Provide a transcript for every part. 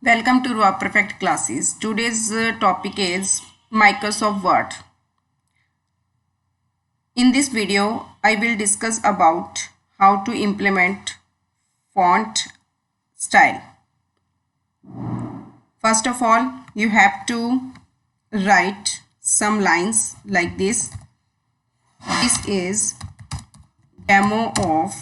Welcome to Raw Perfect classes. Today's topic is Microsoft Word. In this video, I will discuss about how to implement font style. First of all, you have to write some lines like this. This is demo of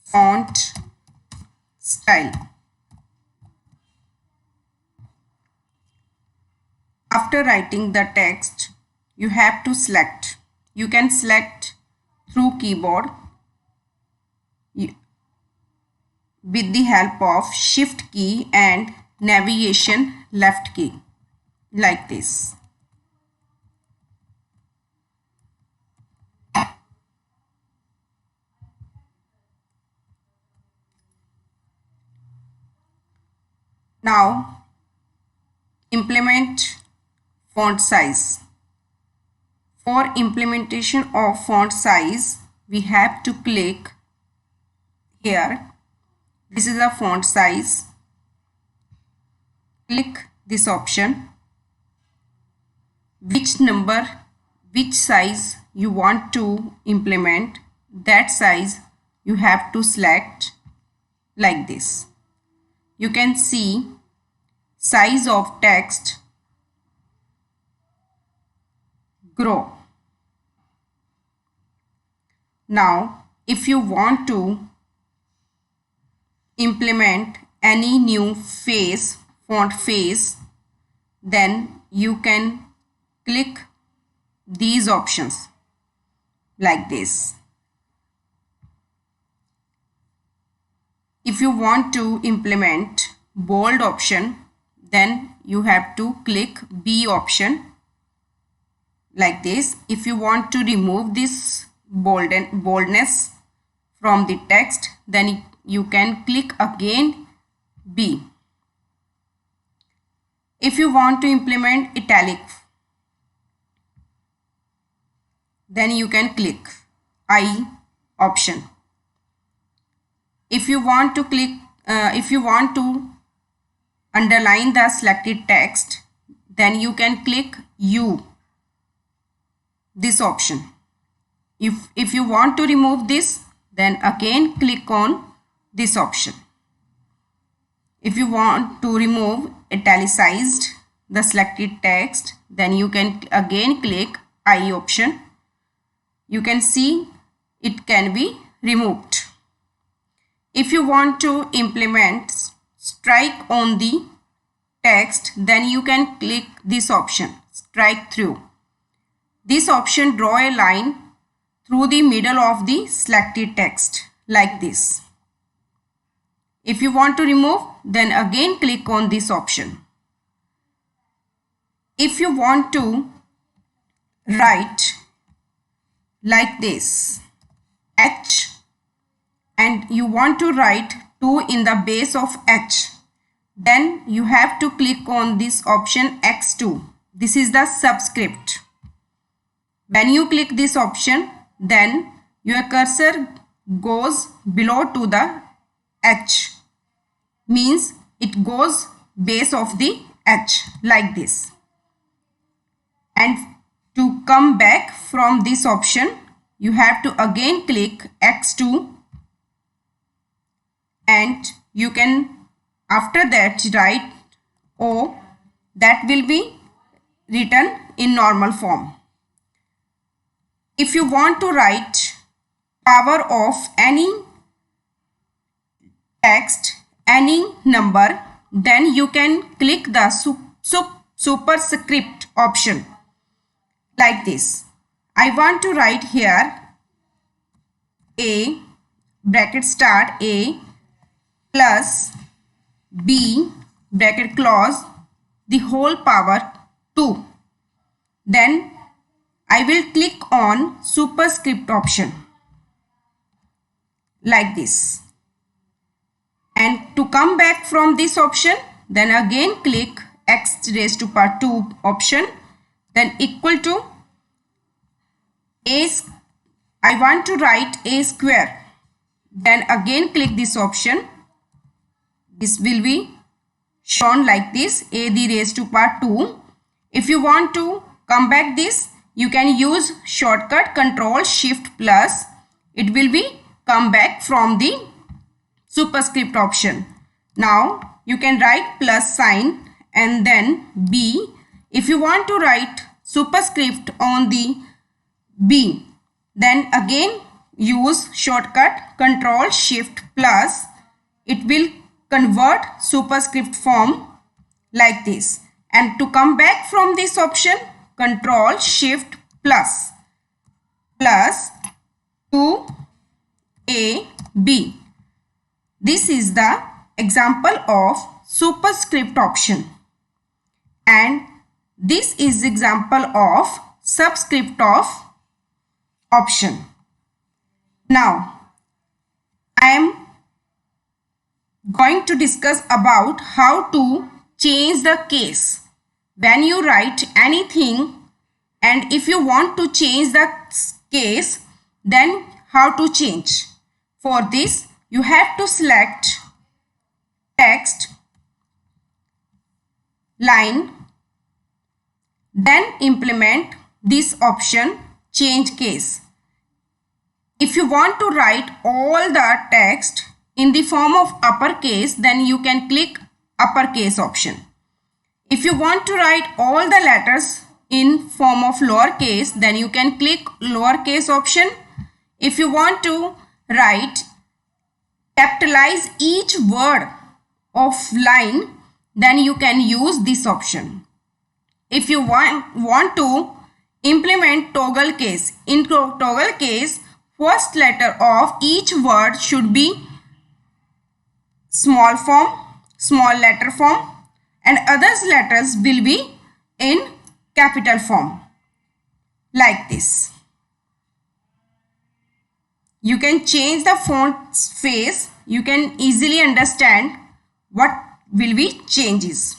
font style. After writing the text, you have to select. You can select through keyboard with the help of shift key and navigation left key like this. Now implement font size. For implementation of font size, we have to click here. This is a font size. Click this option. Which size you want to implement, that size you have to select like this. You can see size of text grow. Now, if you want to implement any new font face, then you can click these options like this. If you want to implement bold option, then you have to click B option like this. If you want to remove this boldness from the text, then you can click again B. If you want to implement italic, then you can click I option. If you want to underline the selected text, then you can click U, this option. If you want to remove this, then again click on this option. If you want to remove italicized the selected text, then you can again click I option. You can see it can be removed. If you want to implement strike on the text, then you can click this option, strike through. This option draw a line through the middle of the selected text like this. If you want to remove, then again click on this option. If you want to write like this, H, and you want to write 2 in the base of H, then you have to click on this option X2. This is the subscript. When you click this option, then your cursor goes below to the H, means it goes base of the H like this. And to come back from this option, you have to again click X2, and you can after that write O, that will be written in normal form. If you want to write power of any text, any number, then you can click the superscript option like this. I want to write here A, bracket start A, plus B, bracket close, the whole power 2. Then I will click on superscript option like this. And to come back from this option, then again click x raised to power 2 option, then equal to A. I want to write A square. Then again click this option This will be shown like this, a the raised to power 2. If you want to come back this, you can use shortcut Control Shift plus. It will be come back from the superscript option. Now you can write plus sign and then B. If you want to write superscript on the B, then again use shortcut Control Shift plus. It will convert superscript form like this. And to come back from this option, Control Shift plus 2AB. This is the example of superscript option, and this is example of subscript of option. Now I am going to discuss about how to change the case when you write anything, and if you want to change the case, then how to change. For this, you have to select text, line, then implement this option change case. If you want to write all the text in the form of uppercase, then you can click uppercase option. If you want to write all the letters in form of lowercase, then you can click lowercase option. If you want to write, capitalize each word of line, then you can use this option. If you want to implement toggle case, in toggle case, first letter of each word should be small letter form, and others letters will be in capital form like this. You can change the font's face. You can easily understand what will be changes.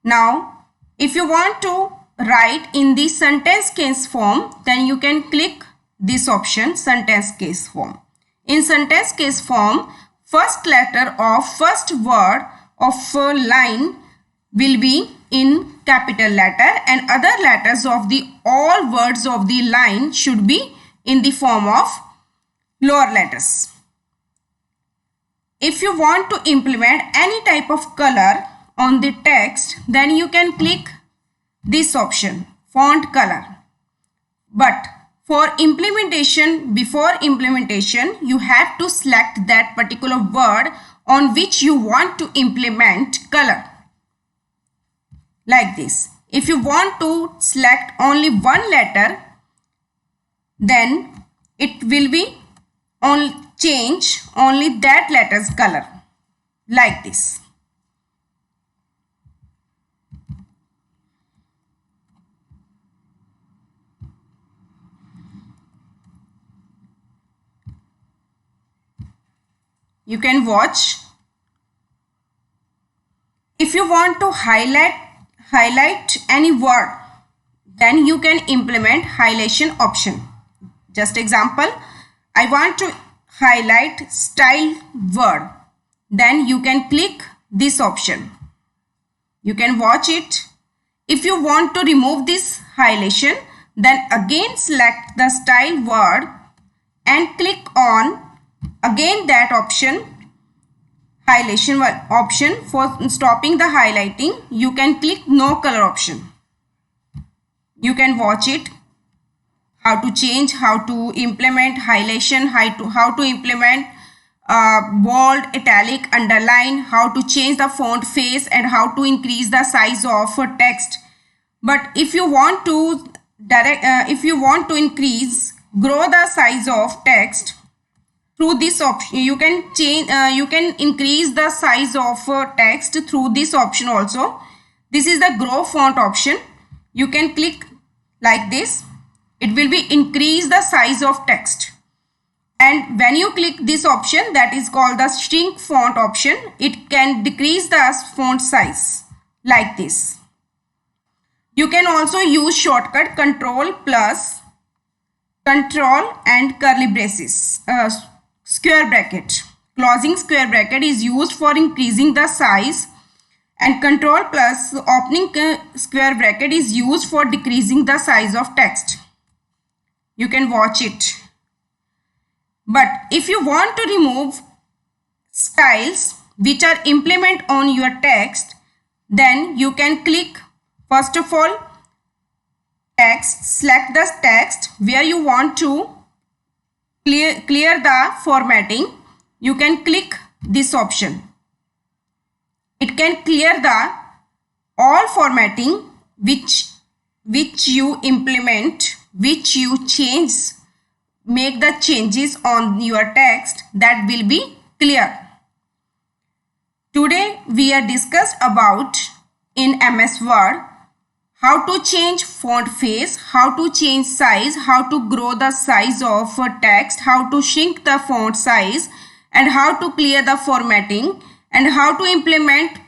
Now, if you want to write in the sentence case form, then you can click this option, sentence case form. In sentence case form, first letter of first word of a line will be in capital letter, and other letters of the all words of the line should be in the form of lower letters. If you want to implement any type of color on the text, then you can click this option, font color. But for implementation, before implementation, you have to select that particular word on which you want to implement color like this. If you want to select only one letter, then it will be change only that letter's color like this. You can watch. If you want to highlight any word, then you can implement highlightation option. Just example, I want to highlight style word, then you can click this option. You can watch it. If you want to remove this highlightation, then again select the style word and click on again that option, highlightation option. For stopping the highlighting, you can click no color option. You can watch it, how to change, how to implement highlightation, how to implement bold, italic, underline, how to change the font face, and how to increase the size of text. But if you want to grow the size of text, through this option you can increase the size of text through this option also. This is the grow font option. You can click like this. It will be increase the size of text, and when you click this option, that is called the shrink font option, it can decrease the font size like this. You can also use shortcut Control plus Control and curly braces, square bracket, closing square bracket is used for increasing the size, and control plus opening square bracket is used for decreasing the size of text. You can watch it. But if you want to remove styles which are implement on your text, then you can click, first of all, text, select the text where you want to clear the formatting. You can click this option. It can clear the all formatting which you implement, which you change, make the changes on your text, that will be clear. Today we are discussed about in MS Word how to change font face, how to change size, how to grow the size of text, how to shrink the font size, and how to clear the formatting, and how to implement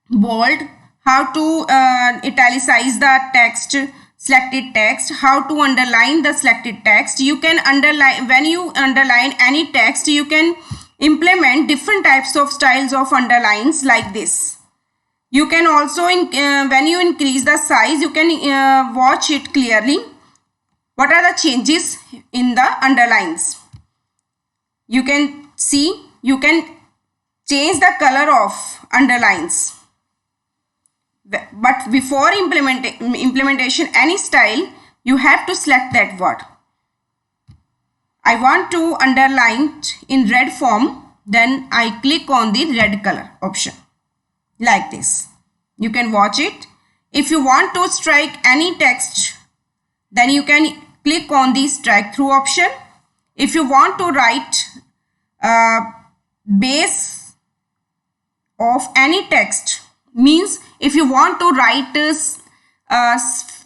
bold, how to italicize the text, selected text, how to underline the selected text. You can underline, when you underline any text, you can implement different types of styles of underlines like this. You can also, when you increase the size, you can watch it clearly. What are the changes in the underlines? You can see, you can change the color of underlines. But before implementation any style, you have to select that word. I want to underline in red form, then I click on the red color option like this. You can watch it. If you want to strike any text, then you can click on the strike through option. If you want to write base of any text, means if you want to write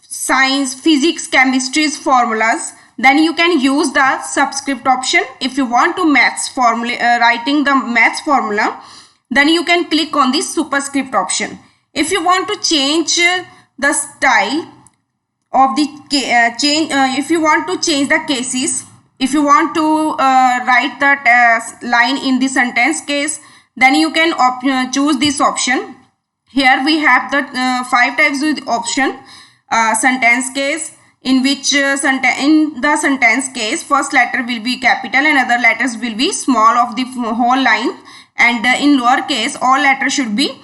science, physics, chemistry's formulas, then you can use the subscript option. If you want to maths formula, writing the maths formula, then you can click on the superscript option. If you want to change the style of the if you want to change the cases, if you want to write the line in the sentence case, then you can choose this option. Here we have the 5 types of option. Sentence case, in which in the sentence case, first letter will be capital and other letters will be small of the whole line, and in lower case all letters should be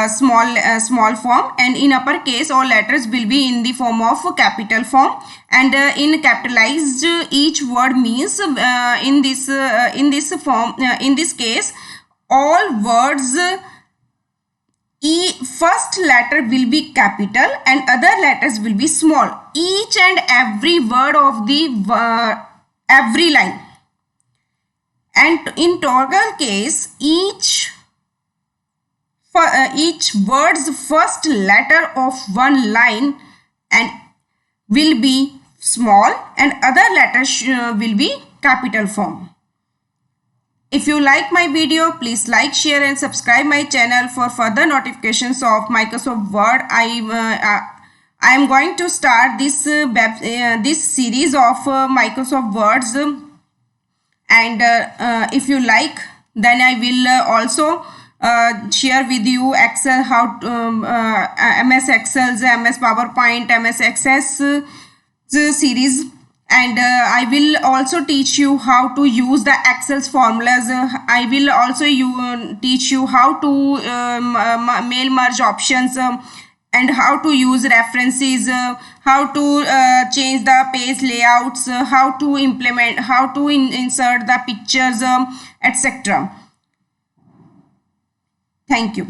small form, and in upper case all letters will be in the form of capital form, and in capitalized each word means in this case all words first letter will be capital and other letters will be small, each and every word of the every line. And in toggle case, each word's first letter of one line and will be small and other letters will be capital form. If you like my video, please like, share and subscribe my channel for further notifications of Microsoft Word. I am going to start this this series of Microsoft Words, and if you like, then I will also share with you Excel, how MS Excel's, MS PowerPoint, MS Access series. And I will also teach you how to use the Excel's formulas. I will also teach you how to mail merge options, and how to use references, how to change the page layouts, how to implement, how to insert the pictures, etc. Thank you.